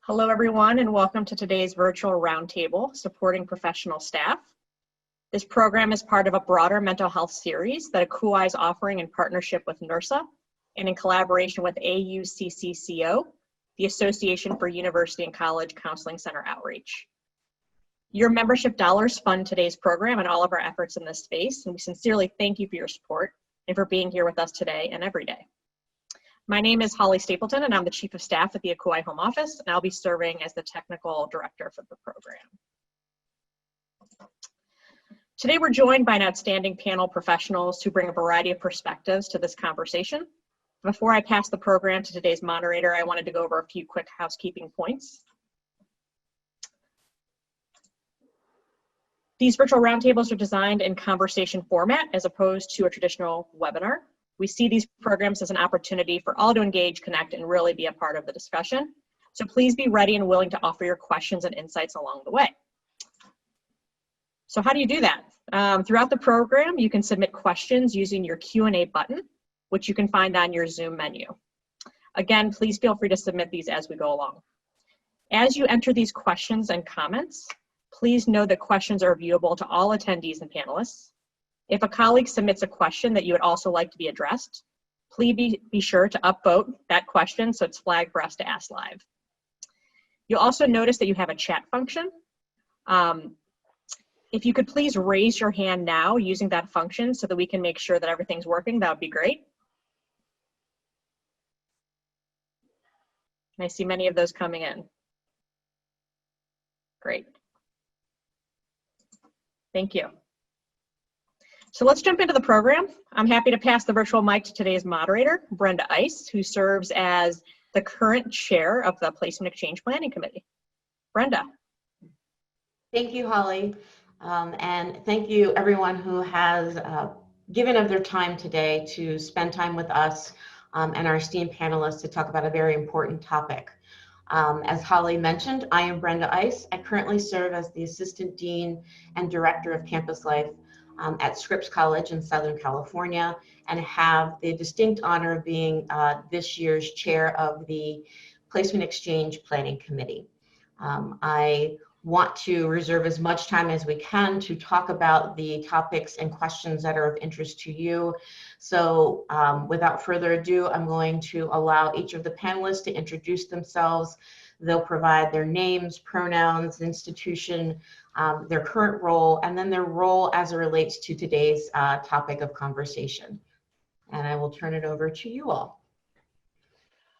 Hello, everyone, and welcome to today's virtual roundtable, Supporting Professional Staff. This program is part of a broader mental health series that ACUI is offering in partnership with NERSA and in collaboration with AUCCCO, the Association for University and College Counseling Center Outreach. Your membership dollars fund today's program and all of our efforts in this space, and we sincerely thank you for your support and for being here with us today and every day. My name is Holly Stapleton, and I'm the Chief of Staff at the ACUI Home Office, and I'll be serving as the Technical Director for the program. Today, we're joined by an outstanding panel of professionals who bring a variety of perspectives to this conversation. Before I pass the program to today's moderator, I wanted to go over a few quick housekeeping points. These virtual roundtables are designed in conversation format as opposed to a traditional webinar. We see these programs as an opportunity for all to engage, connect, and really be a part of the discussion. So please be ready and willing to offer your questions and insights along the way. So how do you do that? Throughout the program, you can submit questions using your Q&A button, which you can find on your Zoom menu. Again, please feel free to submit these as we go along. As you enter these questions and comments, please know that questions are viewable to all attendees and panelists. If a colleague submits a question that you would also like to be addressed, please be sure to upvote that question so it's flagged for us to ask live. You'll also notice that you have a chat function. If you could please raise your hand now using that function so that we can make sure that everything's working, that would be great. And I see many of those coming in. Great. Thank you. So let's jump into the program. I'm happy to pass the virtual mic to today's moderator, Brenda Ice, who serves as the current chair of the Placement Exchange Planning Committee. Brenda. Thank you, Holly. And thank you everyone who has given of their time today to spend time with us and our esteemed panelists to talk about a very important topic. As Holly mentioned, I am Brenda Ice. I currently serve as the Assistant Dean and Director of Campus Life at Scripps College in Southern California, and have the distinct honor of being this year's chair of the Placement Exchange Planning Committee. I want to reserve as much time as we can to talk about the topics and questions that are of interest to you. So without further ado, I'm going to allow each of the panelists to introduce themselves. They'll provide their names, pronouns, institution, their current role, and then their role as it relates to today's topic of conversation. And I will turn it over to you all.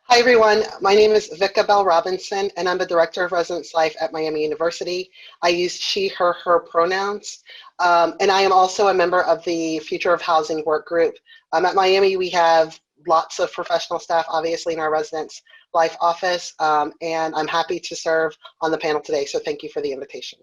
Hi everyone, my name is Vika Bell Robinson, and I'm the Director of Residence Life at Miami University. I use she, her pronouns, and I am also a member of the Future of Housing Work Group. At Miami, we have lots of professional staff, obviously, in our Residence Life office, and I'm happy to serve on the panel today, so thank you for the invitation.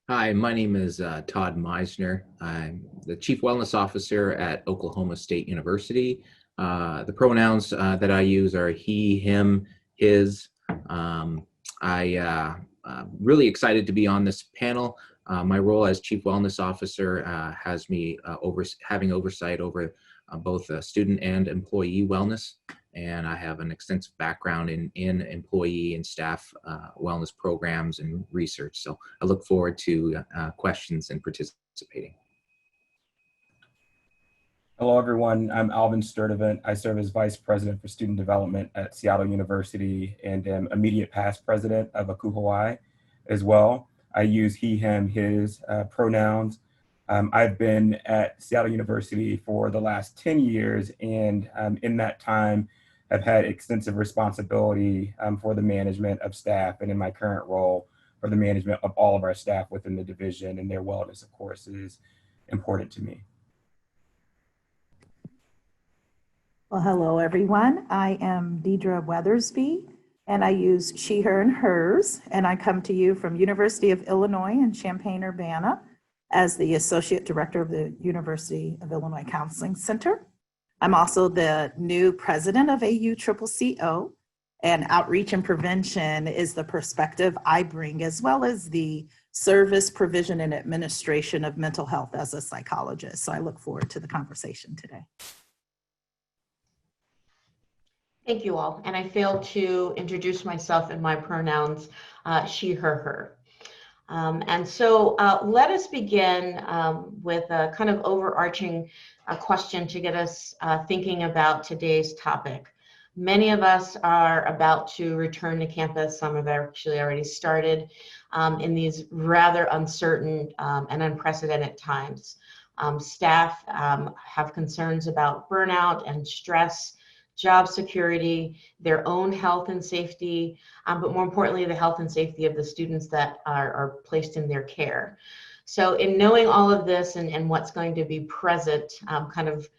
Hi, my name is Todd Meisner. I'm the Chief Wellness Officer at Oklahoma State University. The pronouns that I use are he, him, his. I'm really excited to be on this panel. My role as Chief Wellness Officer has me having oversight over both student and employee wellness. And I have an extensive background in employee and staff wellness programs and research. So I look forward to questions and participating. Hello, everyone. I'm Alvin Sturdivant. I serve as Vice President for Student Development at Seattle University and am immediate past president of ACUI as well. I use he, him, his pronouns. I've been at Seattle University for the last 10 years, and in that time, I've had extensive responsibility for the management of staff, and in my current role for the management of all of our staff within the division, and their wellness, of course, is important to me. Well, hello, everyone. I am Deidre Weathersby, and I use she, her, and hers, and I come to you from University of Illinois in Champaign-Urbana as the Associate Director of the University of Illinois Counseling Center. I'm also the new president of AUCCCO, and outreach and prevention is the perspective I bring, as well as the service provision and administration of mental health as a psychologist. So I look forward to the conversation today. Thank you all. And I failed to introduce myself in my pronouns, she, her. And so let us begin with a kind of overarching question to get us thinking about today's topic. Many of us are about to return to campus. Some have actually already started in these rather uncertain and unprecedented times. Staff have concerns about burnout and stress, job security, their own health and safety, but more importantly, the health and safety of the students that are placed in their care. So in knowing all of this and what's going to be present, kind of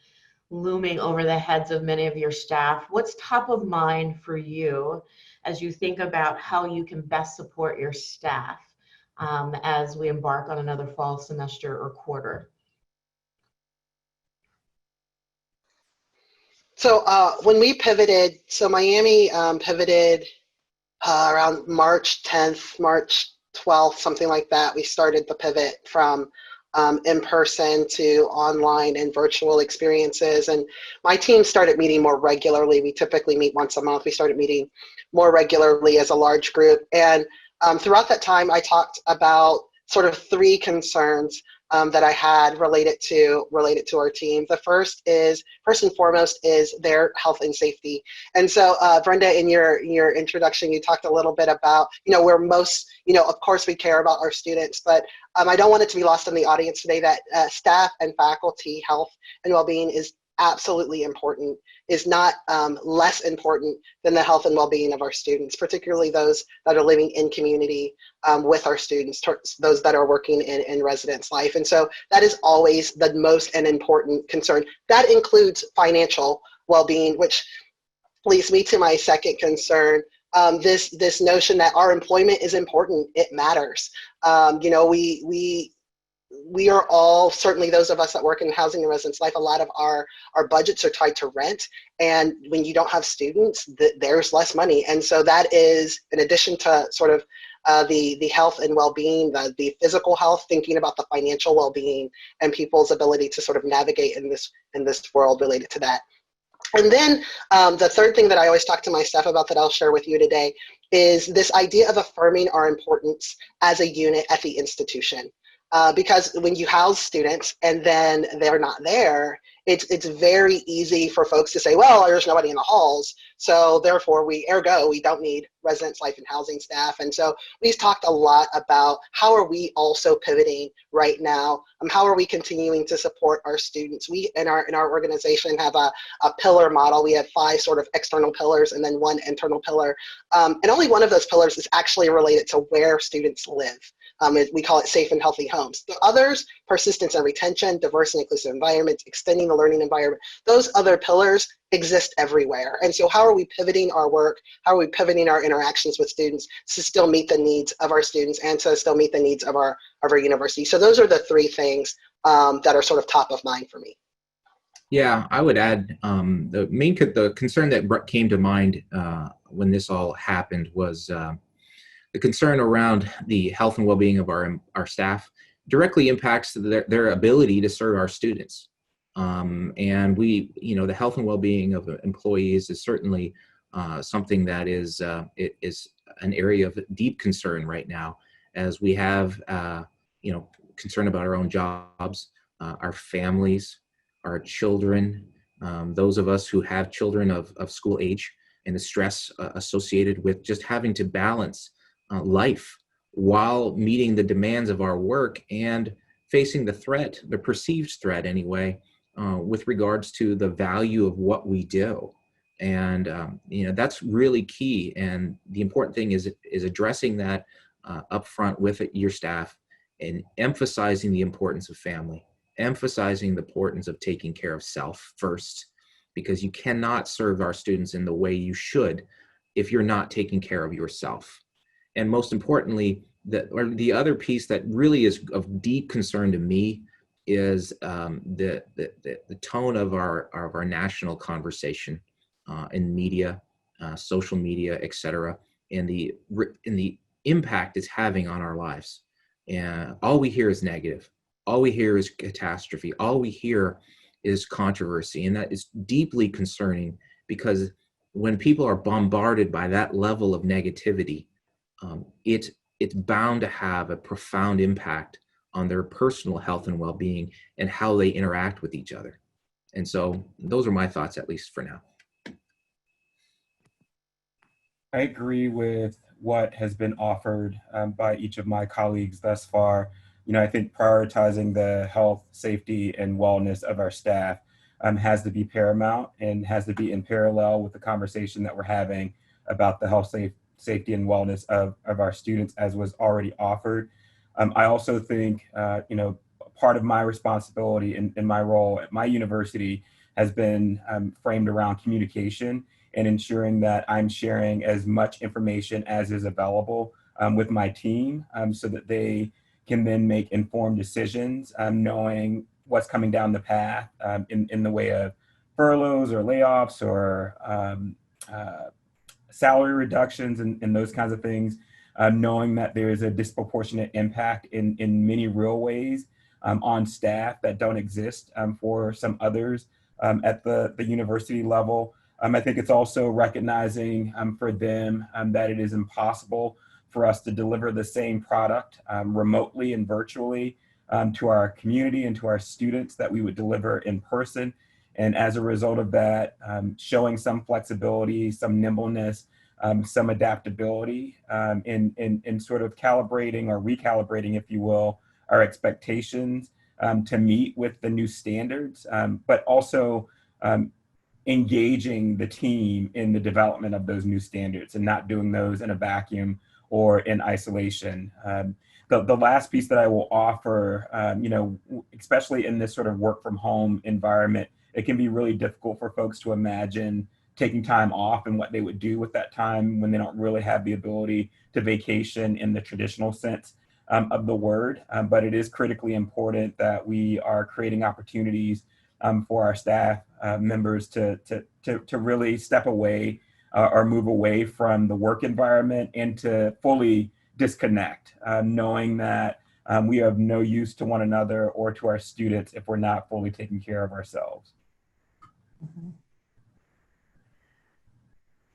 looming over the heads of many of your staff, what's top of mind for you as you think about how you can best support your staff as we embark on another fall semester or quarter? So when we pivoted, so Miami pivoted around March 10th, March 12th, something like that. We started the pivot from in-person to online and virtual experiences. And my team started meeting more regularly. We typically meet once a month. We started meeting more regularly as a large group. And throughout that time, I talked about sort of three concerns that I had related to our team. The first and foremost, is their health and safety. And so, Brenda, in your introduction, you talked a little bit about, we're most, of course we care about our students, but I don't want it to be lost in the audience today that staff and faculty health and well-being is absolutely important, is not less important than the health and well-being of our students, particularly those that are living in community with our students, those that are working in residence life. And so that is always the most and important concern. That includes financial well-being, which leads me to my second concern. This notion that our employment is important, it matters. We are all, certainly those of us that work in housing and residence life, a lot of our budgets are tied to rent. And when you don't have students, there's less money. And so that is, in addition to sort of the health and well-being, the physical health, thinking about the financial well-being and people's ability to sort of navigate in this world related to that. And then the third thing that I always talk to my staff about that I'll share with you today is this idea of affirming our importance as a unit at the institution. Because when you house students and then they're not there, it's very easy for folks to say, well, there's nobody in the halls, so therefore we don't need residence life and housing staff. And so we've talked a lot about how are we also pivoting right now, how are we continuing to support our students. We in our organization have a pillar model. We have 5 sort of external pillars and then 1 internal pillar, and only one of those pillars is actually related to where students live. We call it safe and healthy homes. The others, persistence and retention, diverse and inclusive environments, extending the learning environment, those other pillars exist everywhere. And so how are we pivoting our work? How are we pivoting our interactions with students to still meet the needs of our students and to still meet the needs of our university? So those are the 3 things that are sort of top of mind for me. Yeah, I would add the concern that came to mind when this all happened was the concern around the health and well-being of our staff directly impacts their ability to serve our students. And the health and well-being of employees is certainly something that is an area of deep concern right now, as we have concern about our own jobs, our families, our children, those of us who have children of school age, and the stress associated with just having to balance life while meeting the demands of our work and facing the perceived threat anyway, with regards to the value of what we do. And that's really key. And the important thing is addressing that up front with your staff and emphasizing the importance of family, emphasizing the importance of taking care of self first, because you cannot serve our students in the way you should if you're not taking care of yourself. And most importantly, the other piece that really is of deep concern to me is the tone of our national conversation in media, social media, etc., and the impact it's having on our lives. And all we hear is negative. All we hear is catastrophe. All we hear is controversy, and that is deeply concerning, because when people are bombarded by that level of negativity, it's bound to have a profound impact on their personal health and well-being and how they interact with each other. And so those are my thoughts, at least for now. I agree with what has been offered by each of my colleagues thus far. I think prioritizing the health, safety, and wellness of our staff has to be paramount and has to be in parallel with the conversation that we're having about the health, safety, and wellness of our students, as was already offered. I also think, part of my responsibility in my role at my university has been framed around communication and ensuring that I'm sharing as much information as is available with my team so that they can then make informed decisions, knowing what's coming down the path in the way of furloughs or layoffs or salary reductions and those kinds of things, knowing that there is a disproportionate impact in many real ways on staff that don't exist for some others at the university level. I think it's also recognizing for them that it is impossible for us to deliver the same product remotely and virtually to our community and to our students that we would deliver in person. And as a result of that, showing some flexibility, some nimbleness, some adaptability in sort of calibrating or recalibrating, if you will, our expectations to meet with the new standards, but also engaging the team in the development of those new standards and not doing those in a vacuum or in isolation. The last piece that I will offer, especially in this sort of work from home environment, it can be really difficult for folks to imagine taking time off and what they would do with that time when they don't really have the ability to vacation in the traditional sense of the word. But it is critically important that we are creating opportunities for our staff members to really step away or move away from the work environment and to fully disconnect, knowing that we are of no use to one another or to our students if we're not fully taking care of ourselves. Mm-hmm.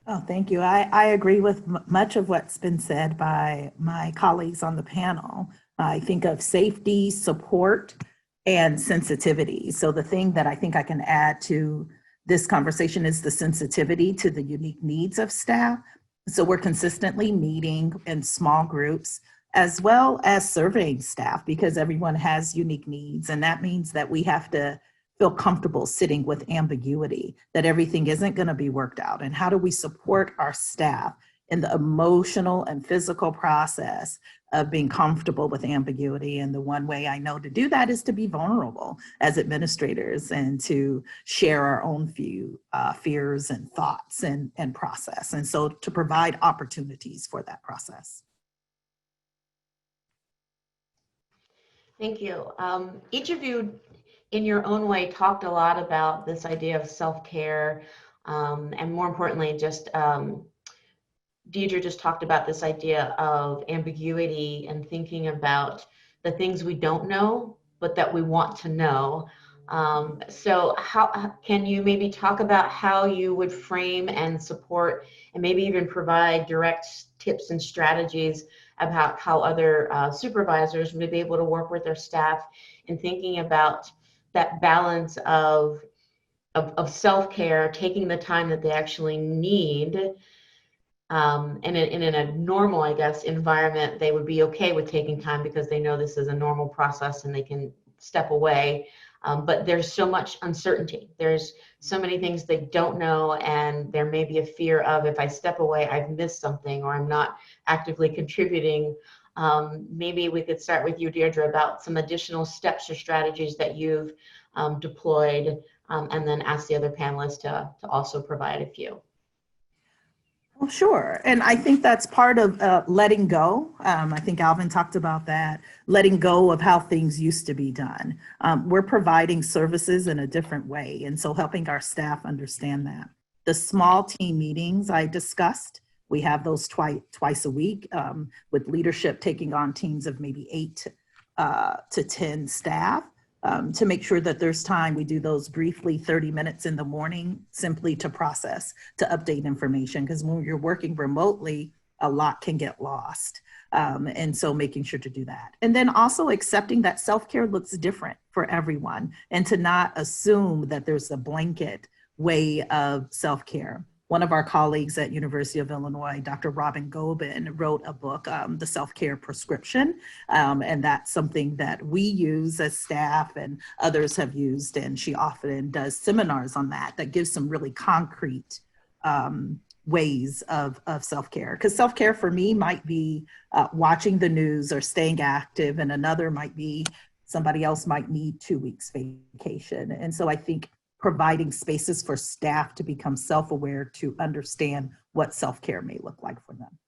Oh, thank you. I agree with much of what's been said by my colleagues on the panel. I think of safety, support, and sensitivity. So the thing that I think I can add to this conversation is the sensitivity to the unique needs of staff. So we're consistently meeting in small groups as well as surveying staff because everyone has unique needs. And that means that we have to feel comfortable sitting with ambiguity, that everything isn't going to be worked out. And how do we support our staff in the emotional and physical process of being comfortable with ambiguity? And the one way I know to do that is to be vulnerable as administrators and to share our own fears and thoughts and process. And so to provide opportunities for that process. Thank you. Each of you in your own way talked a lot about this idea of self-care and more importantly, just Deidre just talked about this idea of ambiguity and thinking about the things we don't know, but that we want to know. So how can you maybe talk about how you would frame and support and maybe even provide direct tips and strategies about how other supervisors would be able to work with their staff in thinking about that balance of self-care, taking the time that they actually need. And in a normal, I guess, environment, they would be okay with taking time because they know this is a normal process and they can step away. But there's so much uncertainty. There's so many things they don't know, and there may be a fear of if I step away, I've missed something or I'm not actively contributing. Maybe we could start with you, Deirdre, about some additional steps or strategies that you've deployed, and then ask the other panelists to also provide a few. Well, sure. And I think that's part of letting go. I think Alvin talked about that, letting go of how things used to be done. We're providing services in a different way. And so helping our staff understand that. The small team meetings I discussed, we have those twice a week with leadership taking on teams of maybe 8 to 10 staff. to make sure that there's time. We do those briefly 30 minutes in the morning simply to process, to update information, because when you're working remotely, a lot can get lost. And so making sure to do that. And then also accepting that self-care looks different for everyone, and to not assume that there's a blanket way of self-care. One of our colleagues at University of Illinois, Dr. Robin Gobin, wrote a book, The Self-Care Prescription. And that's something that we use as staff and others have used. And she often does seminars on that gives some really concrete ways of self-care. Because self-care for me might be watching the news or staying active, and another might be somebody else might need 2 weeks vacation. And so I think providing spaces for staff to become self-aware, to understand what self-care may look like for them.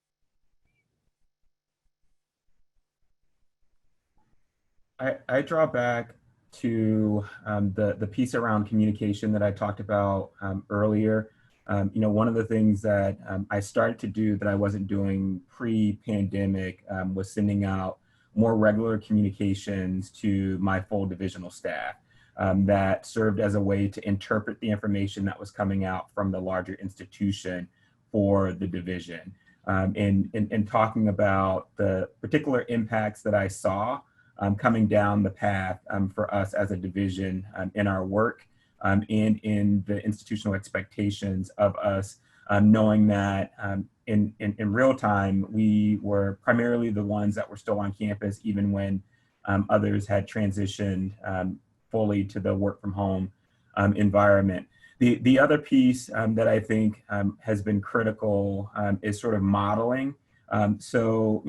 I draw back to the piece around communication that I talked about earlier. One of the things that I started to do that I wasn't doing pre-pandemic was sending out more regular communications to my full divisional staff that served as a way to interpret the information that was coming out from the larger institution for the division. And talking about the particular impacts that I saw coming down the path for us as a division in our work and in the institutional expectations of us, knowing that in real time, we were primarily the ones that were still on campus, even when others had transitioned fully to the work from home environment. The other piece that I think has been critical is sort of modeling. So,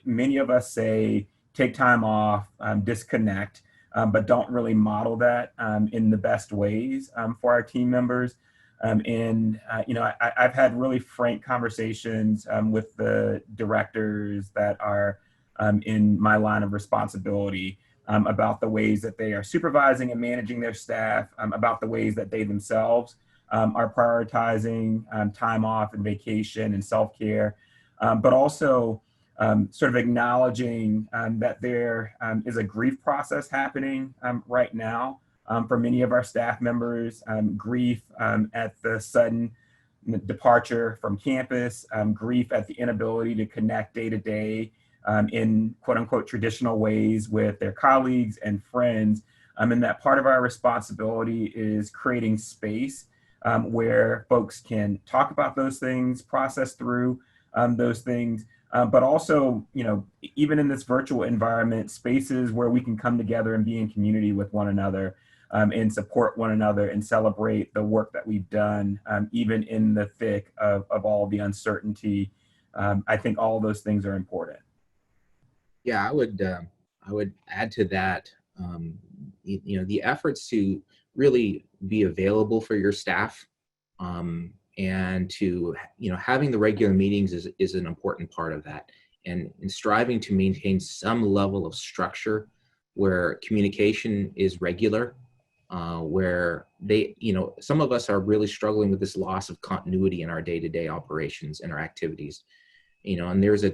many of us say, take time off, disconnect, but don't really model that in the best ways for our team members. I've had really frank conversations with the directors that are in my line of responsibility about the ways that they are supervising and managing their staff, about the ways that they themselves are prioritizing time off and vacation and self-care, but also sort of acknowledging that there is a grief process happening right now for many of our staff members, grief at the sudden departure from campus, grief at the inability to connect day to day in quote unquote traditional ways with their colleagues and friends. And that part of our responsibility is creating space where folks can talk about those things, process through those things, but also, even in this virtual environment, spaces where we can come together and be in community with one another and support one another and celebrate the work that we've done, even in the thick of all the uncertainty. I think all of those things are important. Yeah, I would add to that, the efforts to really be available for your staff and to, having the regular meetings is an important part of that, and striving to maintain some level of structure where communication is regular, where some of us are really struggling with this loss of continuity in our day-to-day operations and our activities, and there's a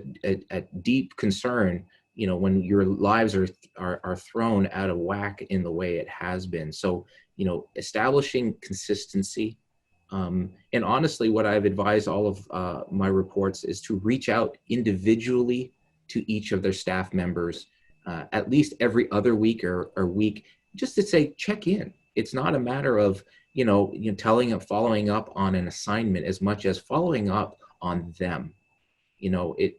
deep concern when your lives are thrown out of whack in the way it has been. So, establishing consistency. And honestly, what I've advised all of my reports is to reach out individually to each of their staff members at least every other week or week, just to say, check in. It's not a matter of, following up on an assignment as much as following up on them.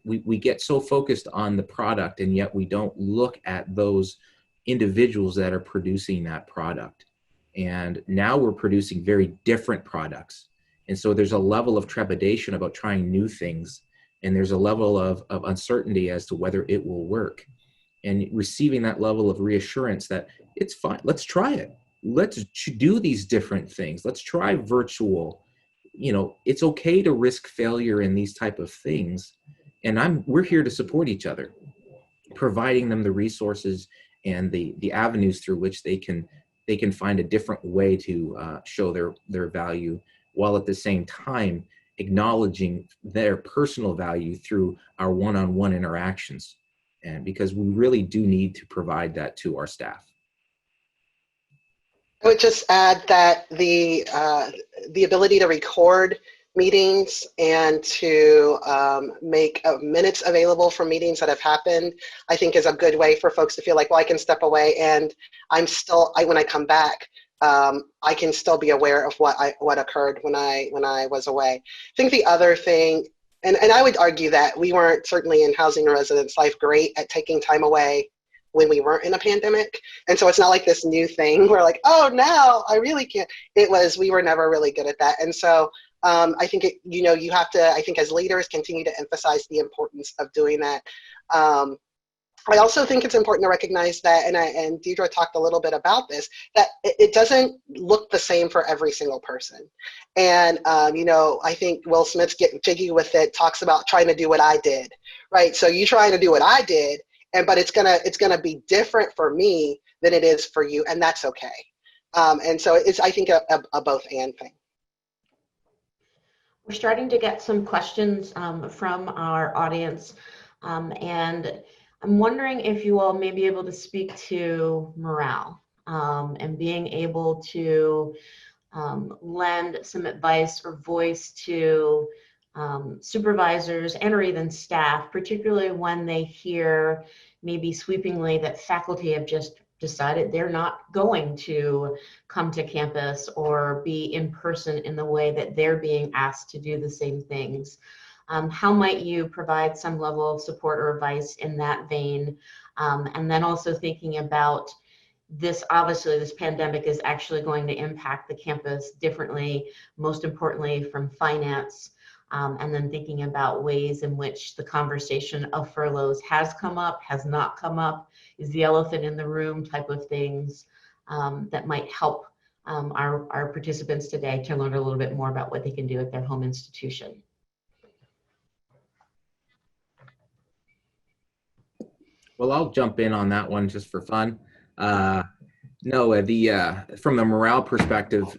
We get so focused on the product, and yet we don't look at those individuals that are producing that product. And now we're producing very different products. And so there's a level of trepidation about trying new things. And there's a level of uncertainty as to whether it will work. And receiving that level of reassurance that it's fine, let's try it. Let's do these different things. Let's try virtual. It's okay to risk failure in these type of things. And we're here to support each other, providing them the resources and the avenues through which they can find a different way to show their value, while at the same time acknowledging their personal value through our one-on-one interactions. And because we really do need to provide that to our staff. I would just add that the ability to record meetings and to make minutes available for meetings that have happened, I think is a good way for folks to feel like, well, I can step away and when I come back, I can still be aware of what occurred when I was away. I think the other thing, and I would argue that we weren't, certainly in housing and residence life, great at taking time away when we weren't in a pandemic. And so it's not like this new thing where like, oh, now I really can't. We were never really good at that. And so I think, you have to, I think as leaders, continue to emphasize the importance of doing that. I also think it's important to recognize that, and Deidre talked a little bit about this, that it doesn't look the same for every single person. And, I think Will Smith's Get Jiggy With It talks about trying to do what I did, right? So you trying to do what I did, but it's gonna be different for me than it is for you, and that's okay. And so it's, I think, a both and thing. We're starting to get some questions from our audience, and I'm wondering if you all may be able to speak to morale and being able to lend some advice or voice to supervisors and or even staff, particularly when they hear maybe sweepingly that faculty have just decided they're not going to come to campus or be in person in the way that they're being asked to do the same things. How might you provide some level of support or advice in that vein? And then also thinking about this, obviously this pandemic is actually going to impact the campus differently, most importantly from finance, and then thinking about ways in which the conversation of furloughs has come up, has not come up, is the elephant in the room type of things that might help our participants today to learn a little bit more about what they can do at their home institution. Well, I'll jump in on that one just for fun. No, from the morale perspective,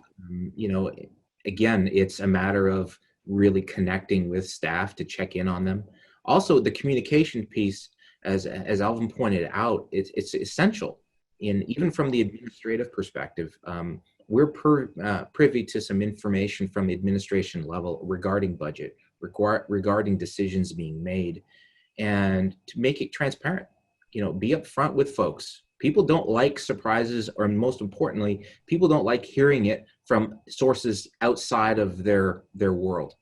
again, it's a matter of really connecting with staff to check in on them. Also, the communication piece, as Alvin pointed out, it's essential. Even from the administrative perspective, we're privy to some information from the administration level regarding budget, regarding decisions being made, and to make it transparent. Be upfront with folks. People don't like surprises, or most importantly, people don't like hearing it from sources outside of their world.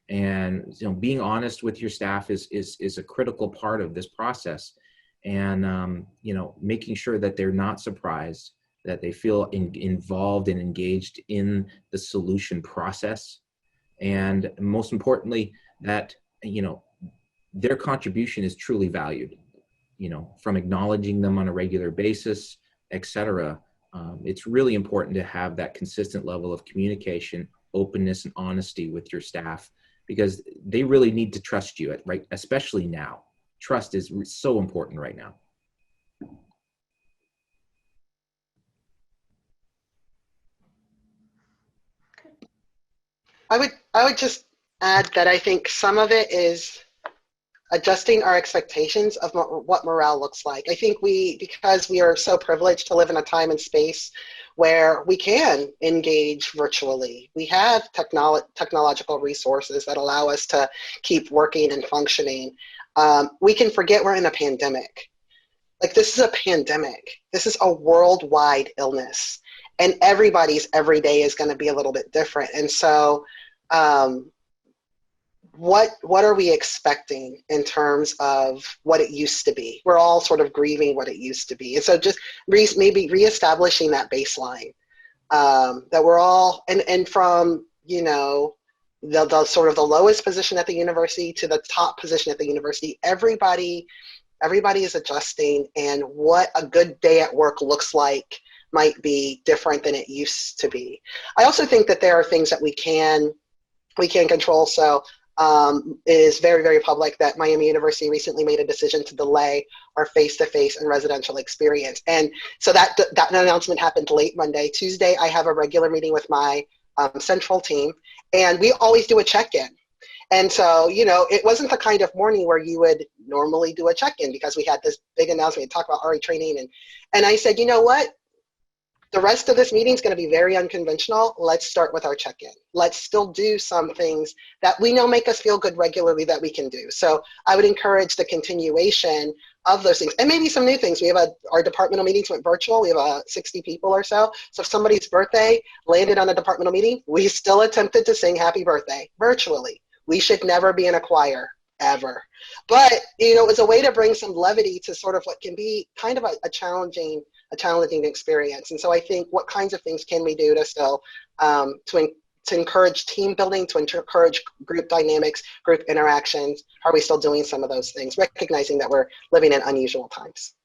And being honest with your staff is a critical part of this process. And making sure that they're not surprised, that they feel involved and engaged in the solution process, and most importantly, that their contribution is truly valued. From acknowledging them on a regular basis, etc. It's really important to have that consistent level of communication, openness, and honesty with your staff, because they really need to trust you, right? Especially now. Trust is so important right now. I would just add that I think some of it is adjusting our expectations of what morale looks like. I think because we are so privileged to live in a time and space where we can engage virtually. We have technological resources that allow us to keep working and functioning. We can forget we're in a pandemic. Like, this is a pandemic. This is a worldwide illness, and everybody's every day is going to be a little bit different. And so, what are we expecting in terms of what it used to be? We're all sort of grieving what it used to be. And so just maybe reestablishing that baseline, that we're all, and from, the sort of the lowest position at the university to the top position at the university, everybody is adjusting, and what a good day at work looks like might be different than it used to be. I also think that there are things that we can control. So it is very, very public that Miami University recently made a decision to delay our face-to-face and residential experience. And so that announcement happened late Monday. Tuesday, I have a regular meeting with my central team, and we always do a check-in. And so, it wasn't the kind of morning where you would normally do a check-in, because we had this big announcement to talk about RE training. And I said, you know what? The rest of this meeting is going to be very unconventional. Let's start with our check-in. Let's still do some things that we know make us feel good regularly that we can do. So I would encourage the continuation of those things, and maybe some new things. We have our departmental meetings went virtual. We have 60 people or so. So if somebody's birthday landed on a departmental meeting, we still attempted to sing happy birthday virtually. We should never be in a choir, ever. But, you know, it was a way to bring some levity to sort of what can be kind of a challenging experience. And so I think, what kinds of things can we do to still, to encourage team building, to encourage group dynamics, group interactions? Are we still doing some of those things, recognizing that we're living in unusual times?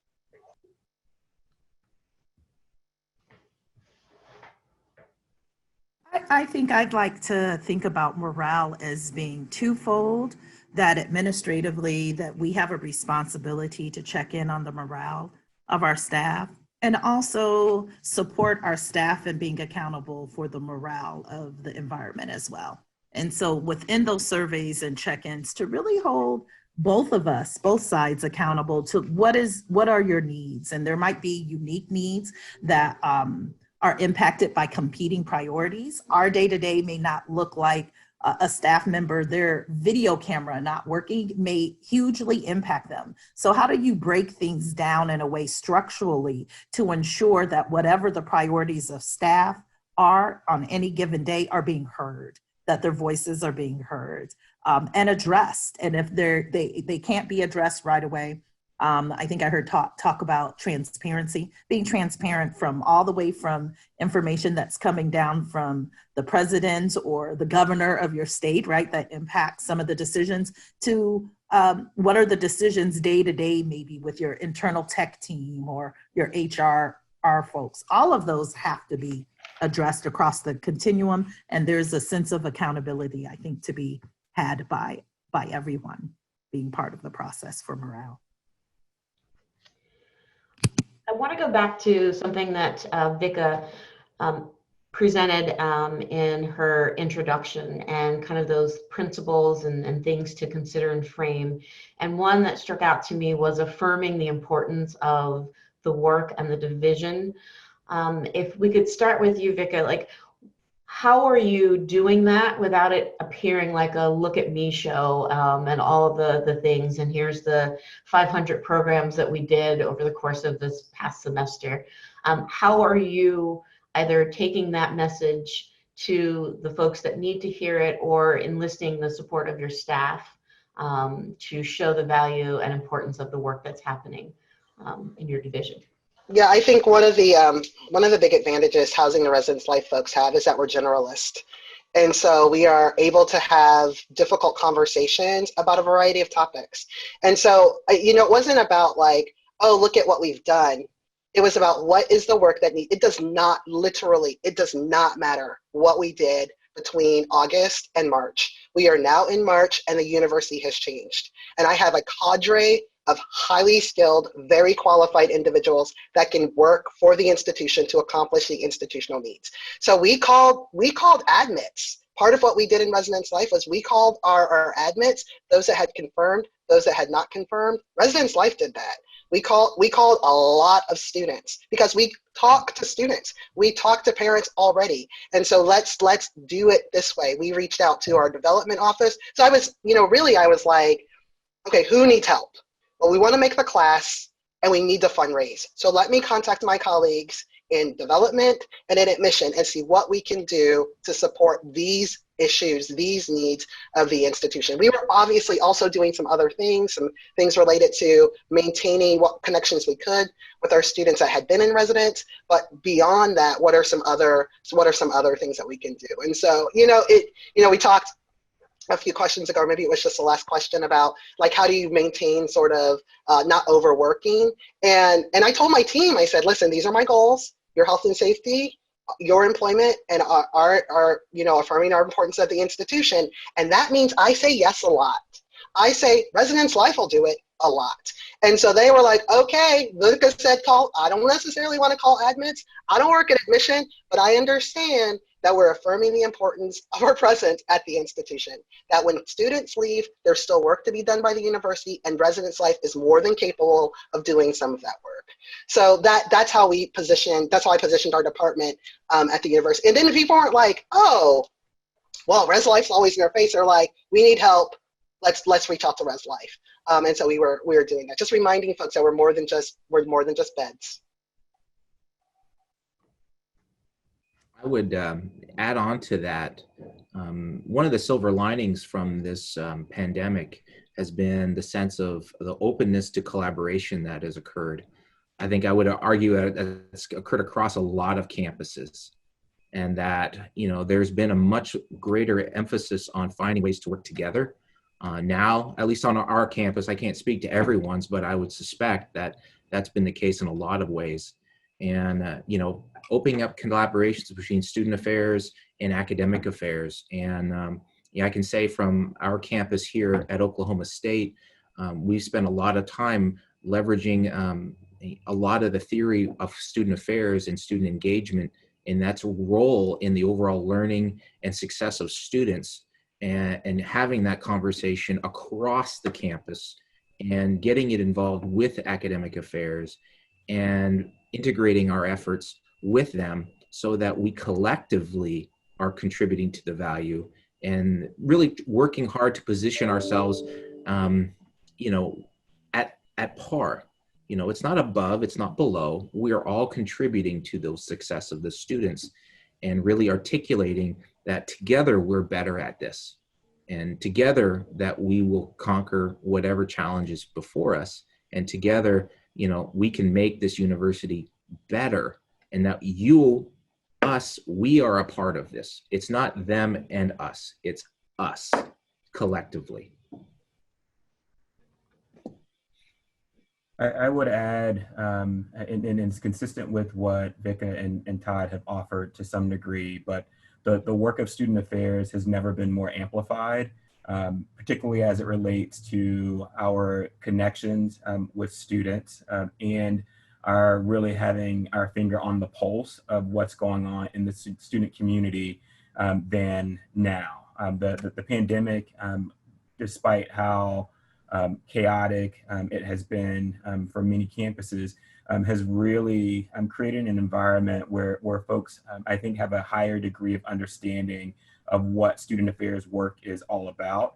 I think I'd like to think about morale as being twofold, that administratively, that we have a responsibility to check in on the morale of our staff, and also support our staff in being accountable for the morale of the environment as well. And so within those surveys and check-ins, to really hold both of us, both sides, accountable to what are your needs. And there might be unique needs that are impacted by competing priorities. Our day-to-day may not look like a staff member, their video camera not working may hugely impact them. So how do you break things down in a way structurally to ensure that whatever the priorities of staff are on any given day are being heard, that their voices are being heard and addressed? And if they can't be addressed right away, I think I heard talk about transparency, being transparent from all the way from information that's coming down from the president or the governor of your state, right, that impacts some of the decisions, to what are the decisions day to day, maybe with your internal tech team or your HR folks. All of those have to be addressed across the continuum. And there's a sense of accountability, I think, to be had by everyone being part of the process for morale. I want to go back to something that Vika presented in her introduction, and kind of those principles and things to consider and frame. And one that struck out to me was affirming the importance of the work and the division. If we could start with you, Vika, like, how are you doing that without it appearing like a look at me show and all of the things, and here's the 500 programs that we did over the course of this past semester? How are you either taking that message to the folks that need to hear it, or enlisting the support of your staff to show the value and importance of the work that's happening in your division? Yeah, I think one of the big advantages Housing and Residence Life folks have is that we're generalist. And so we are able to have difficult conversations about a variety of topics. And so, you know, it wasn't about like, oh, look at what we've done. It was about what is the work that it does not matter what we did between August and March. We are now in March, and the university has changed. And I have a cadre of highly skilled, very qualified individuals that can work for the institution to accomplish the institutional needs. So we called admits. Part of what we did in Residence Life was we called our admits, those that had confirmed, those that had not confirmed. Residence Life did that. We called a lot of students, because we talk to students. We talk to parents already. And so let's do it this way. We reached out to our development office. So I was like, okay, who needs help? Well, we want to make the class, and we need to fundraise. So let me contact my colleagues in development and in admission and see what we can do to support these issues, these needs of the institution. We were obviously also doing some other things, some things related to maintaining what connections we could with our students that had been in residence. But beyond that, what are some other things that we can do? And so, we talked a few questions ago, or maybe it was just the last question, about like, how do you maintain sort of not overworking? And I told my team, I said, listen, these are my goals: your health and safety, your employment, and our affirming our importance at the institution. And that means I say yes a lot. I say Residence Life will do it a lot. And so they were like, okay, Luca said I don't necessarily want to call admits. I don't work at admission, but I understand that we're affirming the importance of our presence at the institution, that when students leave, there's still work to be done by the university, and residence life is more than capable of doing some of that work. So that's how I positioned our department at the university. And then people aren't like, oh, well, Res Life's always in our face. They're like, we need help. Let's reach out to Res Life. And so we were doing that, just reminding folks that we're more than just beds. I would add on to that. One of the silver linings from this pandemic has been the sense of the openness to collaboration that has occurred. I think I would argue that it's occurred across a lot of campuses, and that, you know, there's been a much greater emphasis on finding ways to work together. Now, at least on our campus, I can't speak to everyone's, but I would suspect that that's been the case in a lot of ways. And, you know, opening up collaborations between student affairs and academic affairs. And yeah, I can say from our campus here at Oklahoma State, we've spent a lot of time leveraging a lot of the theory of student affairs and student engagement, and that's a role in the overall learning and success of students, and having that conversation across the campus and getting it involved with academic affairs and integrating our efforts with them so that we collectively are contributing to the value and really working hard to position ourselves, you know, at par. You know, it's not above, it's not below. We are all contributing to the success of the students, and really articulating that together we're better at this, and together that we will conquer whatever challenges before us, and together, you know, we can make this university better, and that we are a part of this. It's not them and us, it's us collectively. I would add, and it's consistent with what Vika and Todd have offered to some degree, but the work of student affairs has never been more amplified, particularly as it relates to our connections with students, and are really having our finger on the pulse of what's going on in the student community than now. The pandemic, despite how chaotic it has been for many campuses, has really created an environment where folks, I think, have a higher degree of understanding of what student affairs work is all about,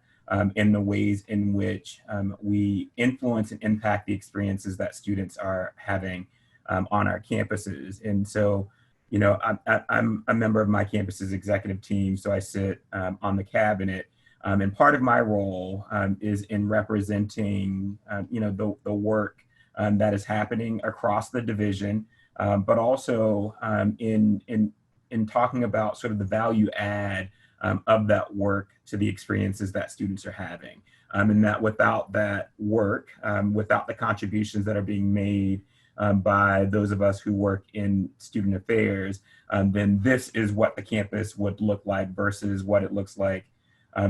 and the ways in which we influence and impact the experiences that students are having on our campuses. And so, you know, I'm a member of my campus's executive team, so I sit on the cabinet. And part of my role is in representing, you know, the work that is happening across the division, but also in talking about sort of the value add of that work to the experiences that students are having. And that without that work, without the contributions that are being made by those of us who work in student affairs, then this is what the campus would look like versus what it looks like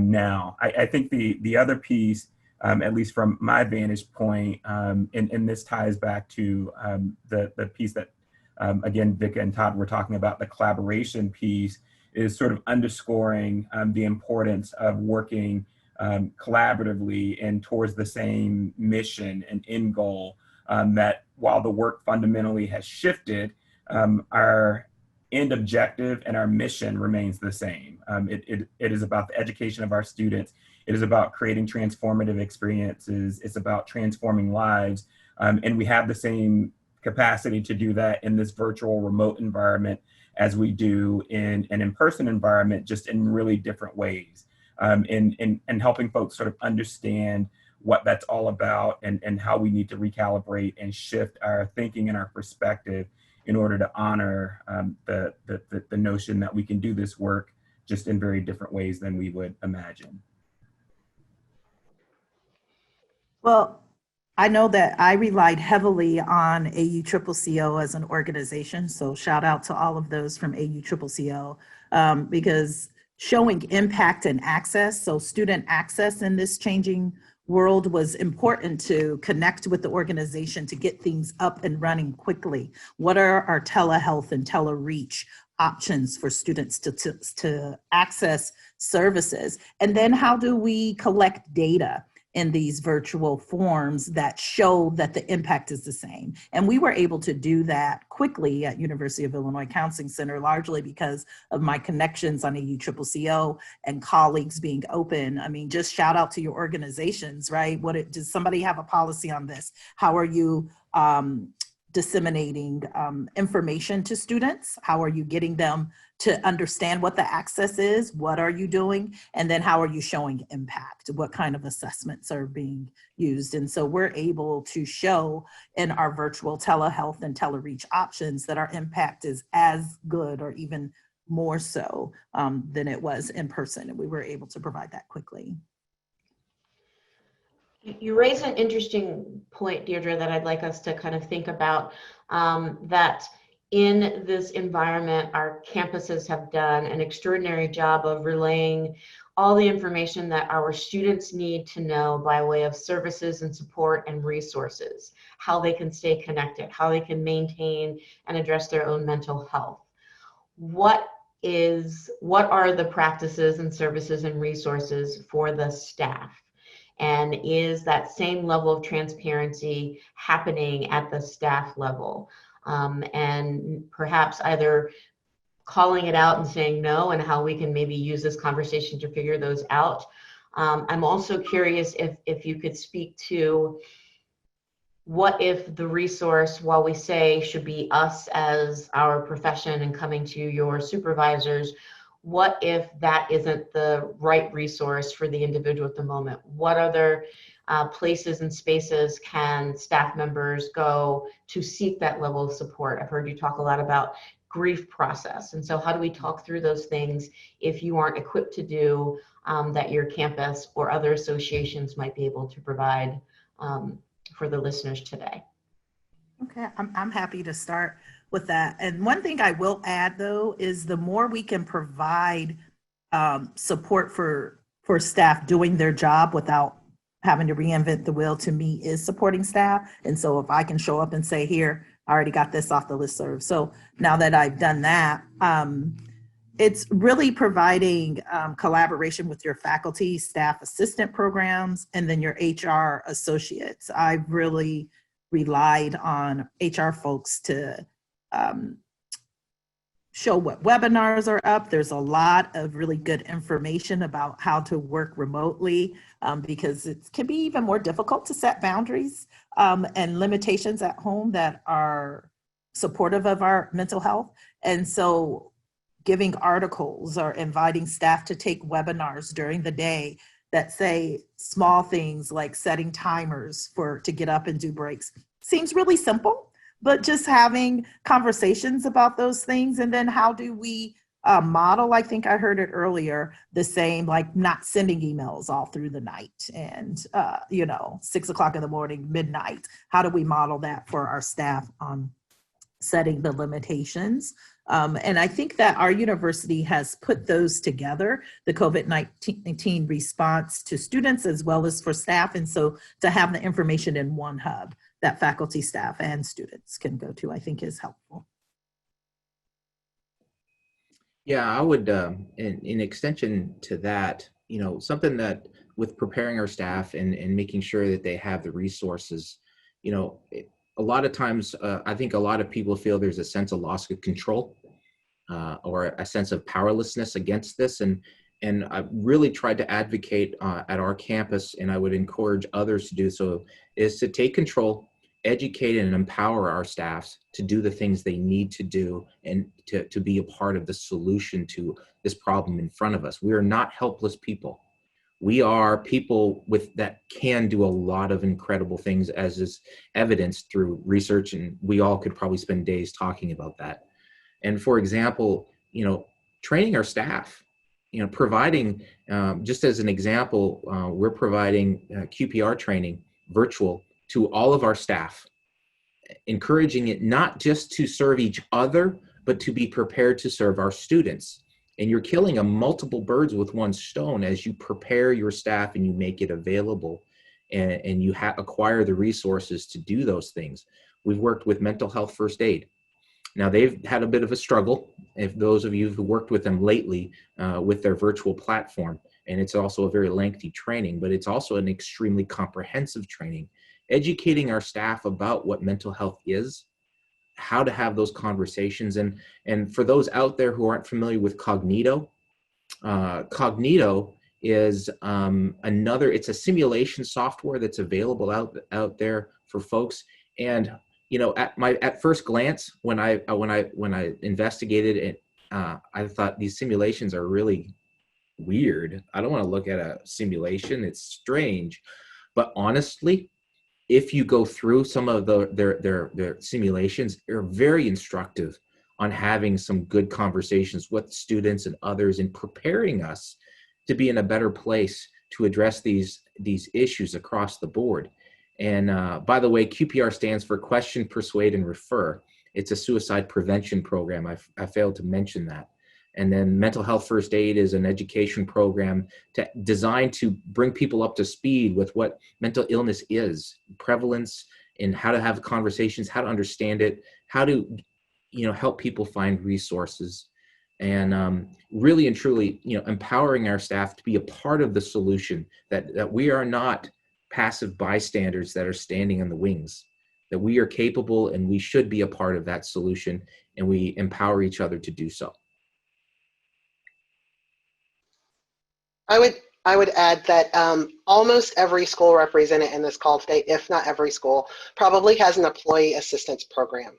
now. I think the other piece, at least from my vantage point, and this ties back to the piece that, again, Vika and Todd were talking about, the collaboration piece, is sort of underscoring the importance of working collaboratively and towards the same mission and end goal, that while the work fundamentally has shifted, our end objective and our mission remains the same. It is about the education of our students. It is about creating transformative experiences. It's about transforming lives. And we have the same capacity to do that in this virtual remote environment as we do in an in-person environment, just in really different ways. And helping folks sort of understand what that's all about, and how we need to recalibrate and shift our thinking and our perspective in order to honor the notion that we can do this work just in very different ways than we would imagine. Well, I know that I relied heavily on AUCCO as an organization, so shout out to all of those from AUCCO, because showing impact and access, so student access in this changing world, was important to connect with the organization to get things up and running quickly. What are our telehealth and telereach options for students to access services? And then how do we collect data in these virtual forms that show that the impact is the same? And we were able to do that quickly at University of Illinois Counseling Center, largely because of my connections on AUCCCO and colleagues being open. I mean, just shout out to your organizations, right? Does somebody have a policy on this? How are you disseminating information to students? How are you getting them to understand what the access is? What are you doing? And then how are you showing impact? What kind of assessments are being used? And so we're able to show in our virtual telehealth and telereach options that our impact is as good or even more so than it was in person. And we were able to provide that quickly. You raise an interesting point, Deirdre, that I'd like us to kind of think about, that in this environment, our campuses have done an extraordinary job of relaying all the information that our students need to know by way of services and support and resources, how they can stay connected, how they can maintain and address their own mental health. What are the practices and services and resources for the staff? And is that same level of transparency happening at the staff level? And perhaps either calling it out and saying no, and how we can maybe use this conversation to figure those out. I'm also curious if you could speak to what if the resource, while we say should be us as our profession and coming to your supervisors, what if that isn't the right resource for the individual at the moment? What other places and spaces can staff members go to seek that level of support? I've heard you talk a lot about grief process. And so how do we talk through those things if you aren't equipped to do that your campus or other associations might be able to provide for the listeners today? Okay, I'm happy to start with that. And one thing I will add, though, is the more we can provide support for staff doing their job without having to reinvent the wheel, to me, is supporting staff. And so if I can show up and say, here, I already got this off the listserv. So now that I've done that, it's really providing collaboration with your faculty, staff assistant programs, and then your HR associates. I've really relied on HR folks to show what webinars are up. There's a lot of really good information about how to work remotely because it can be even more difficult to set boundaries and limitations at home that are supportive of our mental health. And so giving articles or inviting staff to take webinars during the day that say small things like setting timers to get up and do breaks seems really simple. But just having conversations about those things, and then how do we model, I think I heard it earlier, the same, like not sending emails all through the night and, 6 o'clock in the morning, midnight. How do we model that for our staff on setting the limitations? And I think that our university has put those together, the COVID-19 response to students as well as for staff. And so to have the information in one hub that faculty, staff, and students can go to, I think is helpful. Yeah, I would, in extension to that, something that with preparing our staff and making sure that they have the resources, a lot of times, I think a lot of people feel there's a sense of loss of control or a sense of powerlessness against this. And I really tried to advocate at our campus, and I would encourage others to do so, is to take control, educate and empower our staffs to do the things they need to do and to be a part of the solution to this problem in front of us. We are not helpless people. We are people that can do a lot of incredible things, as is evidenced through research, and we all could probably spend days talking about that. And for example, training our staff, providing, just as an example, we're providing QPR training virtual to all of our staff, encouraging it not just to serve each other, but to be prepared to serve our students. And you're killing multiple birds with one stone as you prepare your staff and you make it available and you acquire the resources to do those things. We've worked with mental health first aid. Now, they've had a bit of a struggle, if those of you who worked with them lately, with their virtual platform. And it's also a very lengthy training, but it's also an extremely comprehensive training, educating our staff about what mental health is, how to have those conversations. And for those out there who aren't familiar with Cognito, Cognito is it's a simulation software that's available out there for folks. And at first glance, when I investigated it, I thought these simulations are really weird. I don't want to look at a simulation. It's strange. But honestly, if you go through some of their simulations, they're very instructive on having some good conversations with students and others and preparing us to be in a better place to address these issues across the board. And by the way, QPR stands for Question, Persuade, and Refer. It's a suicide prevention program. I failed to mention that. And then Mental Health First Aid is an education program designed to bring people up to speed with what mental illness is, prevalence, and how to have conversations, how to understand it, how to help people find resources, and really and truly empowering our staff to be a part of the solution, that we are not passive bystanders that are standing in the wings, that we are capable and we should be a part of that solution, and we empower each other to do so. I would add that almost every school represented in this call today, if not every school, probably has an employee assistance program.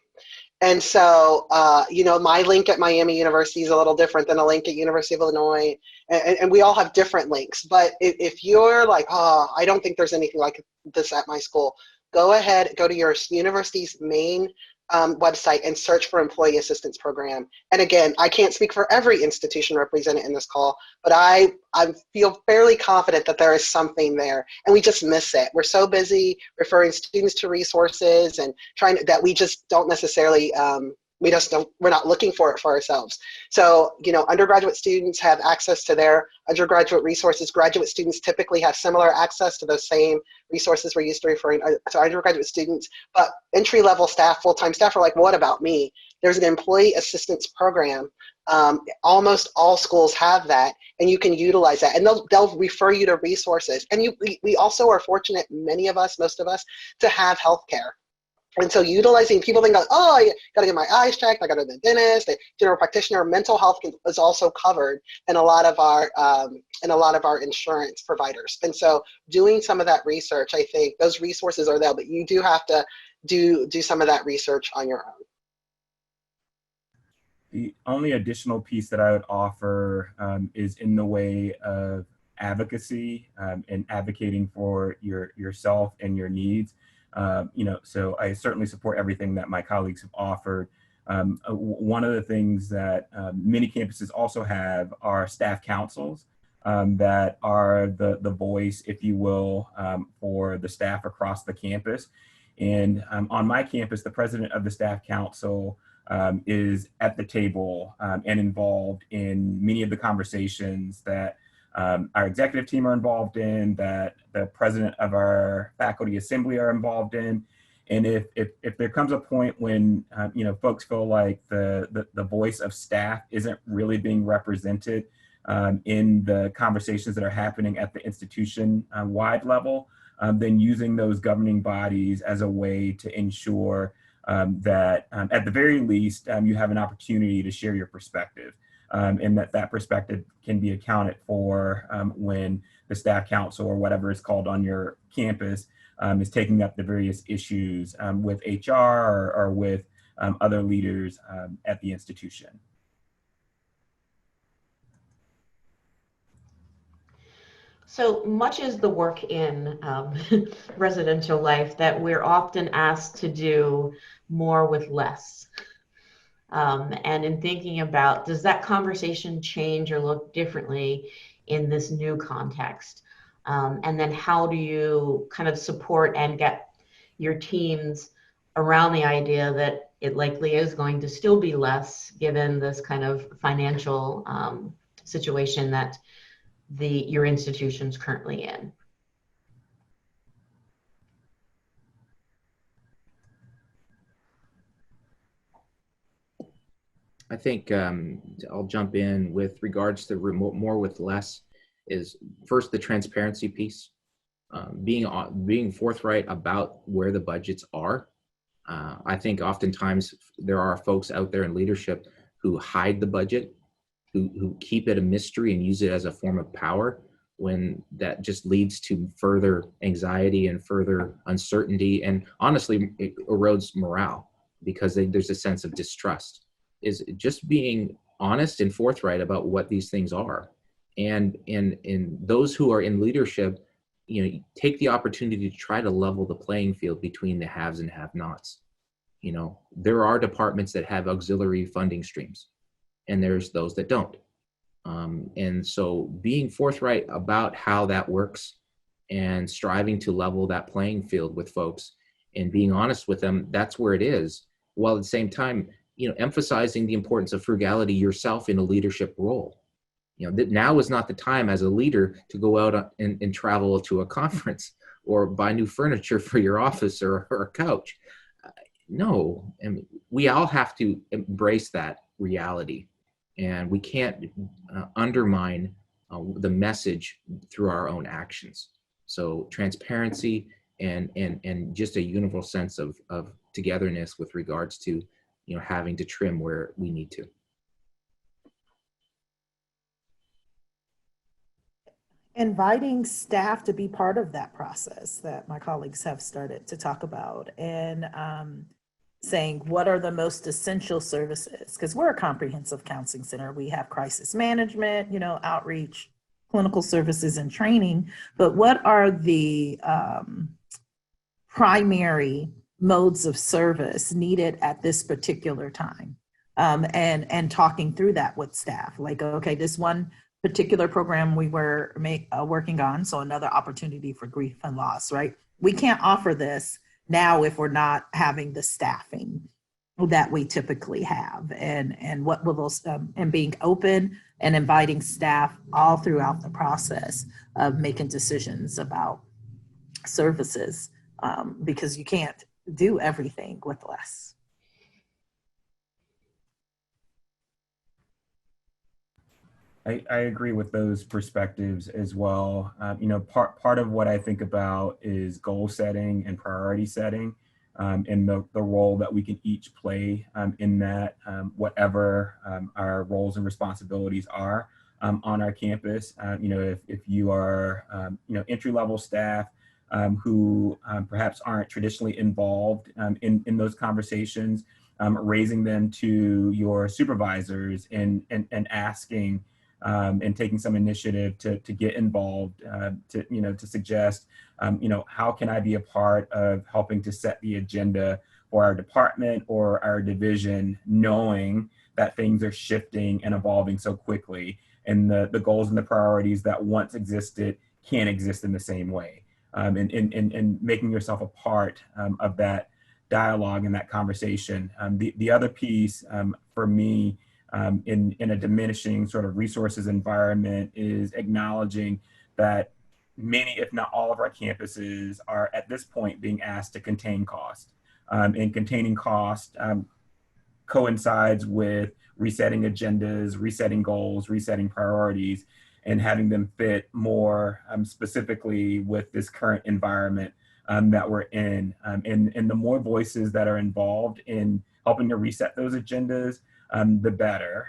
And so, my link at Miami University is a little different than a link at University of Illinois, and we all have different links. But if you're like, oh, I don't think there's anything like this at my school, go ahead, go to your university's main website and search for employee assistance program. And again, I can't speak for every institution represented in this call, but I feel fairly confident that there is something there, and we just miss it. We're so busy referring students to resources and that we just don't necessarily we're not looking for it for ourselves. So, undergraduate students have access to their undergraduate resources. Graduate students typically have similar access to those same resources we're used to referring to undergraduate students. But entry-level staff, full-time staff are like, what about me? There's an employee assistance program. Almost all schools have that, and you can utilize that. And they'll refer you to resources. And we also are fortunate, many of us, most of us, to have healthcare. And so utilizing, people think, oh, I got to get my eyes checked, I got to go to the dentist, a general practitioner. Mental health is also covered in a lot of our insurance providers. And so doing some of that research, I think those resources are there, but you do have to do some of that research on your own. The only additional piece that I would offer is in the way of advocacy and advocating for yourself and your needs. So I certainly support everything that my colleagues have offered. One of the things that many campuses also have are staff councils that are the voice, if you will, for the staff across the campus. And on my campus, the president of the staff council is at the table and involved in many of the conversations that our executive team are involved in, that the president of our faculty assembly are involved in. And if there comes a point when folks feel like the voice of staff isn't really being represented in the conversations that are happening at the institution wide level, then using those governing bodies as a way to ensure that at the very least you have an opportunity to share your perspective. And that perspective can be accounted for when the staff council, or whatever it's called on your campus, is taking up the various issues with HR or with other leaders at the institution. So much is the work in residential life that we're often asked to do more with less. And in thinking about, does that conversation change or look differently in this new context? And then how do you kind of support and get your teams around the idea that it likely is going to still be less given this kind of financial situation that your institution's currently in? I think I'll jump in with regards to remote, more with less is first the transparency piece, being forthright about where the budgets are. I think oftentimes there are folks out there in leadership who hide the budget, who keep it a mystery and use it as a form of power, when that just leads to further anxiety and further uncertainty, and honestly it erodes morale because there's a sense of distrust. Is just being honest and forthright about what these things are, and in those who are in leadership, take the opportunity to try to level the playing field between the haves and have-nots. There are departments that have auxiliary funding streams, and there's those that don't. And so being forthright about how that works and striving to level that playing field with folks and being honest with them, that's where it is. While at the same time, emphasizing the importance of frugality yourself in a leadership role. That now is not the time as a leader to go out and travel to a conference or buy new furniture for your office or a couch. No, and we all have to embrace that reality, and we can't undermine the message through our own actions. So transparency and just a universal sense of togetherness with regards to having to trim where we need to. Inviting staff to be part of that process that my colleagues have started to talk about, and saying what are the most essential services, because we're a comprehensive counseling center. We have crisis management, outreach, clinical services, and training, but what are the primary modes of service needed at this particular time? And talking through that with staff, like, okay, this one particular program we were working on, so another opportunity for grief and loss, right? We can't offer this now if we're not having the staffing that we typically have, and what will those and being open and inviting staff all throughout the process of making decisions about services, because you can't do everything with less. I agree with those perspectives as well. Part of what I think about is goal setting and priority setting, and the role that we can each play in that, whatever our roles and responsibilities are on our campus. If you are, entry-level staff who perhaps aren't traditionally involved in those conversations, raising them to your supervisors and asking, and taking some initiative to get involved, to suggest, how can I be a part of helping to set the agenda for our department or our division, knowing that things are shifting and evolving so quickly, and the goals and the priorities that once existed can't exist in the same way, and making yourself a part of that dialogue and that conversation. The other piece for me, in a diminishing sort of resources environment, is acknowledging that many, if not all of our campuses are at this point being asked to contain cost. And containing cost coincides with resetting agendas, resetting goals, resetting priorities, and having them fit more specifically with this current environment that we're in. And the more voices that are involved in helping to reset those agendas, the better,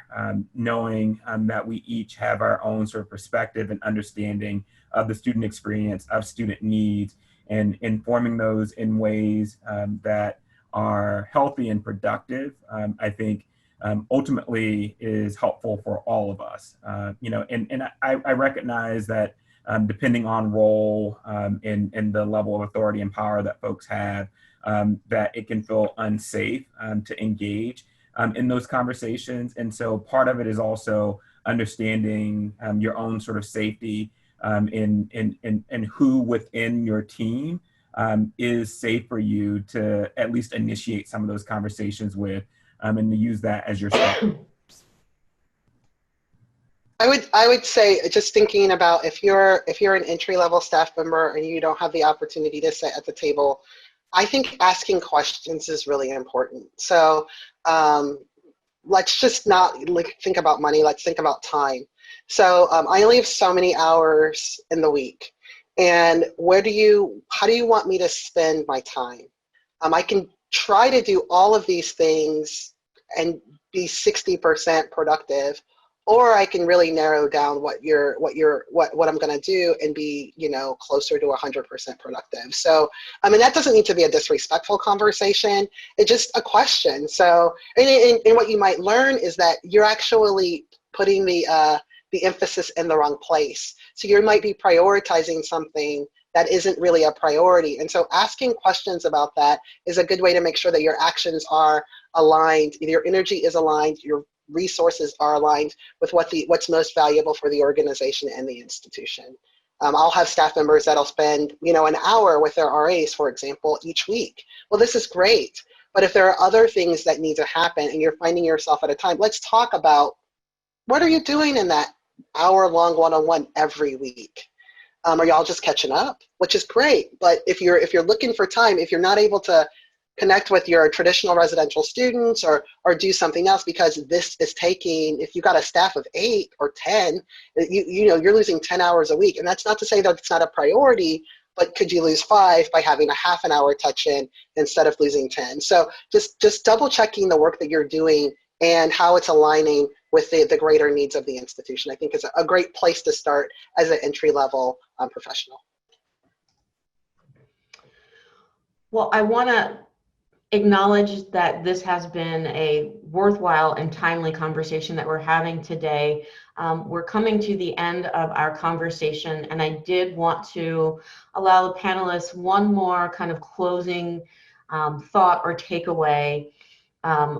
knowing that we each have our own sort of perspective and understanding of the student experience, of student needs, and informing those in ways that are healthy and productive, I think ultimately is helpful for all of us. And I recognize that depending on role and the level of authority and power that folks have, that it can feel unsafe to engage in those conversations. And so part of it is also understanding your own sort of safety in who within your team is safe for you to at least initiate some of those conversations with, and to use that as your start. I would say, just thinking about if you're an entry-level staff member and you don't have the opportunity to sit at the table, I think asking questions is really important. So let's just not like think about money. Let's think about time. So I only have so many hours in the week. And how do you want me to spend my time? I can try to do all of these things and be 60% productive, or I can really narrow down what I'm going to do and be, closer to 100% productive. So, I mean, that doesn't need to be a disrespectful conversation. It's just a question. So, and what you might learn is that you're actually putting the emphasis in the wrong place. So you might be prioritizing something that isn't really a priority. And so asking questions about that is a good way to make sure that your actions are aligned, your energy is aligned, your resources are aligned with what's most valuable for the organization and the institution. I'll have staff members that'll spend, an hour with their RAs, for example, each week. Well, this is great. But if there are other things that need to happen and you're finding yourself at a time, let's talk about what are you doing in that hour-long one-on-one every week? Are y'all just catching up? Which is great, but if you're looking for time, if you're not able to connect with your traditional residential students or do something else because this is taking, if you've got a staff of 8 or 10, you're losing 10 hours a week. And that's not to say that it's not a priority, but could you lose 5 by having a half an hour touch-in instead of losing 10? So just double checking the work that you're doing and how it's aligning with the greater needs of the institution, I think is a great place to start as an entry-level professional. Well, I want to acknowledge that this has been a worthwhile and timely conversation that we're having today. We're coming to the end of our conversation, and I did want to allow the panelists one more kind of closing thought or takeaway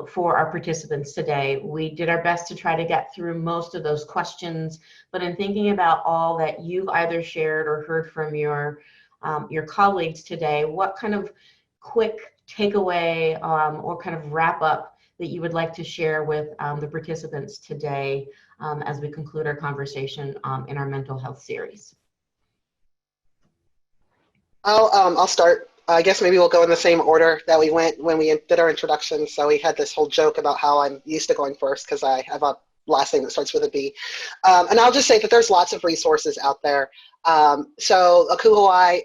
for our participants today. We did our best to try to get through most of those questions, but in thinking about all that you've either shared or heard from your colleagues today, what kind of quick takeaway or kind of wrap up that you would like to share with the participants today as we conclude our conversation in our mental health series? I'll start. I guess maybe we'll go in the same order that we went when we did our introduction. So we had this whole joke about how I'm used to going first because I have a last name that starts with a B. And I'll just say that there's lots of resources out there. So Aku Hawaii,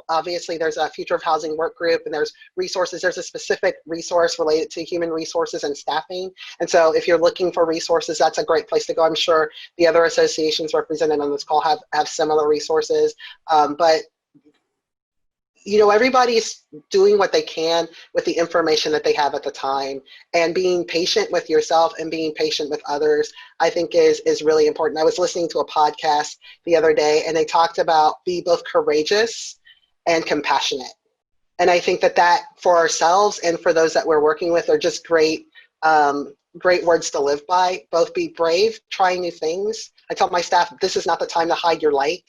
obviously there's a Future of Housing work group and there's resources. There's a specific resource related to human resources and staffing. And so if you're looking for resources, that's a great place to go. I'm sure the other associations represented on this call have similar resources. But everybody's doing what they can with the information that they have at the time, and being patient with yourself and being patient with others, I think is really important. I was listening to a podcast the other day and they talked about be both courageous and compassionate. And I think that for ourselves and for those that we're working with are just great words to live by. Both be brave, try new things. I tell my staff, this is not the time to hide your light.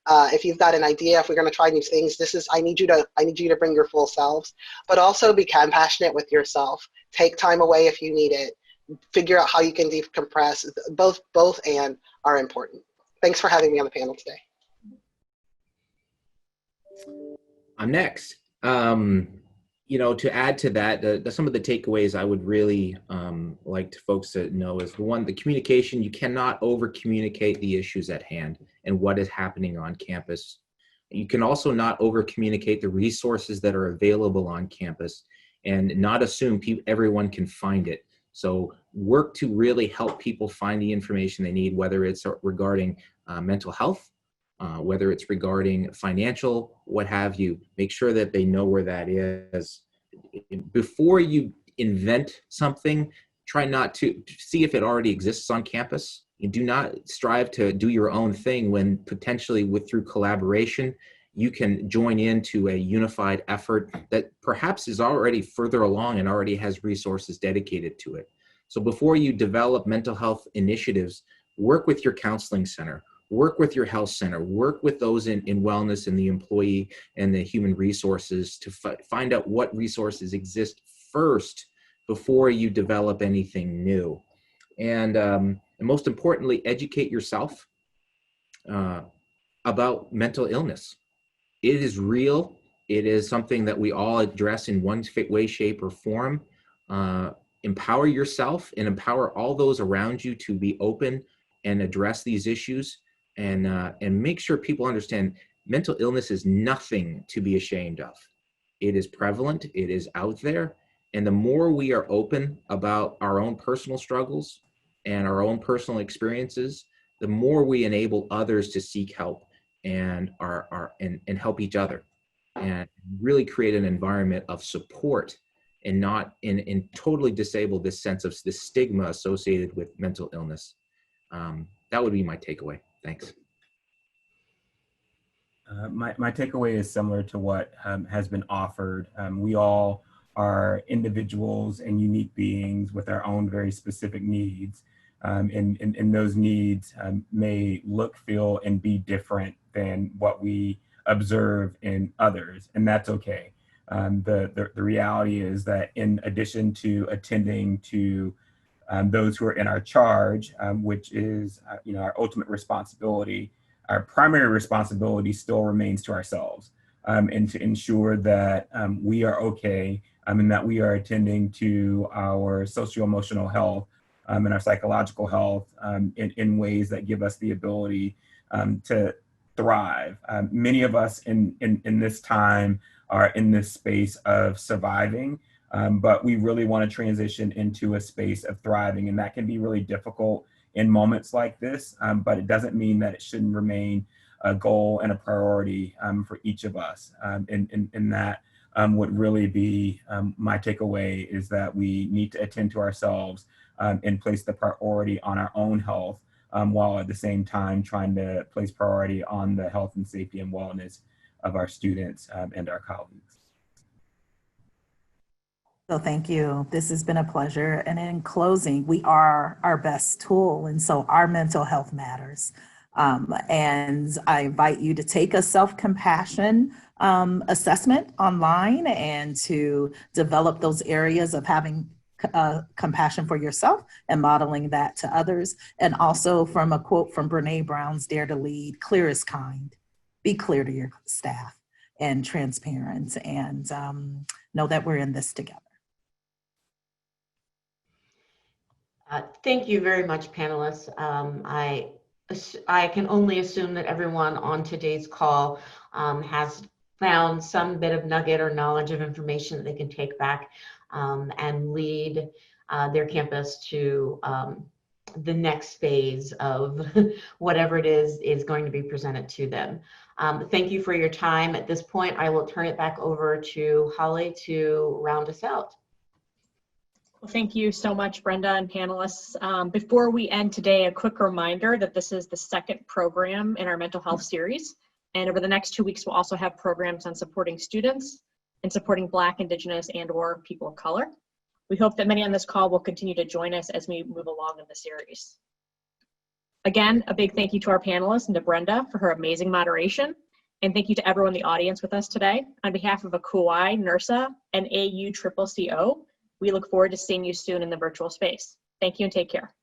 If you've got an idea, if we're going to try new things, I need you to bring your full selves, but also be compassionate with yourself. Take time away if you need it. Figure out how you can decompress. Both and are important. Thanks for having me on the panel today. I'm next. To add to that, some of the takeaways I would really like folks to know is, one, the communication. You cannot over communicate the issues at hand and what is happening on campus. You can also not over communicate the resources that are available on campus and not assume everyone can find it. So work to really help people find the information they need, whether it's regarding mental health, whether it's regarding financial, what have you. Make sure that they know where that is. Before you invent something, try not to see if it already exists on campus. You do not strive to do your own thing when potentially through collaboration, you can join into a unified effort that perhaps is already further along and already has resources dedicated to it. So before you develop mental health initiatives, work with your counseling center, work with your health center, work with those in wellness and the employee and the human resources to find out what resources exist first before you develop anything new. And most importantly, educate yourself about mental illness. It is real. It is something that we all address in one way, shape, or form. empower yourself and empower all those around you to be open and address these issues, and make sure people understand mental illness is nothing to be ashamed of. It is prevalent, it is out there, and the more we are open about our own personal struggles and our own personal experiences, the more we enable others to seek help and and help each other, and really create an environment of support, and not in totally disable this sense of this stigma associated with mental illness. That would be my takeaway. Thanks. My takeaway is similar to what has been offered. We all are individuals and unique beings with our own very specific needs. And those needs may look, feel, and be different than what we observe in others, and that's okay. The reality is that in addition to attending to those who are in our charge, which is our ultimate responsibility, our primary responsibility still remains to ourselves, and to ensure that we are okay, and that we are attending to our socio-emotional health and our psychological health in ways that give us the ability to thrive. Many of us in this time are in this space of surviving, but we really want to transition into a space of thriving, and that can be really difficult in moments like this, but it doesn't mean that it shouldn't remain a goal and a priority for each of us. And that would really be my takeaway, is that we need to attend to ourselves and place the priority on our own health, while at the same time trying to place priority on the health and safety and wellness of our students and our colleagues. So thank you. This has been a pleasure. And in closing, we are our best tool. And so our mental health matters. And I invite you to take a self-compassion assessment online, and to develop those areas of having compassion for yourself and modeling that to others. And also, from a quote from Brene Brown's Dare to Lead, clear is kind. Be clear to your staff and transparent, and know that we're in this together. Thank you very much, panelists. I can only assume that everyone on today's call has found some bit of nugget or knowledge of information that they can take back and lead their campus to the next phase of whatever it is going to be presented to them. Thank you for your time. At this point, I will turn it back over to Holly to round us out. Well, thank you so much, Brenda and panelists. Before we end today, a quick reminder that this is the second program in our mental health series. And over the next 2 weeks, we'll also have programs on supporting students and supporting Black, Indigenous, and/or people of color. We hope that many on this call will continue to join us as we move along in the series. Again, a big thank you to our panelists and to Brenda for her amazing moderation. And thank you to everyone in the audience with us today. On behalf of ACUI, NERSA, and AUCCCO, we look forward to seeing you soon in the virtual space. Thank you and take care.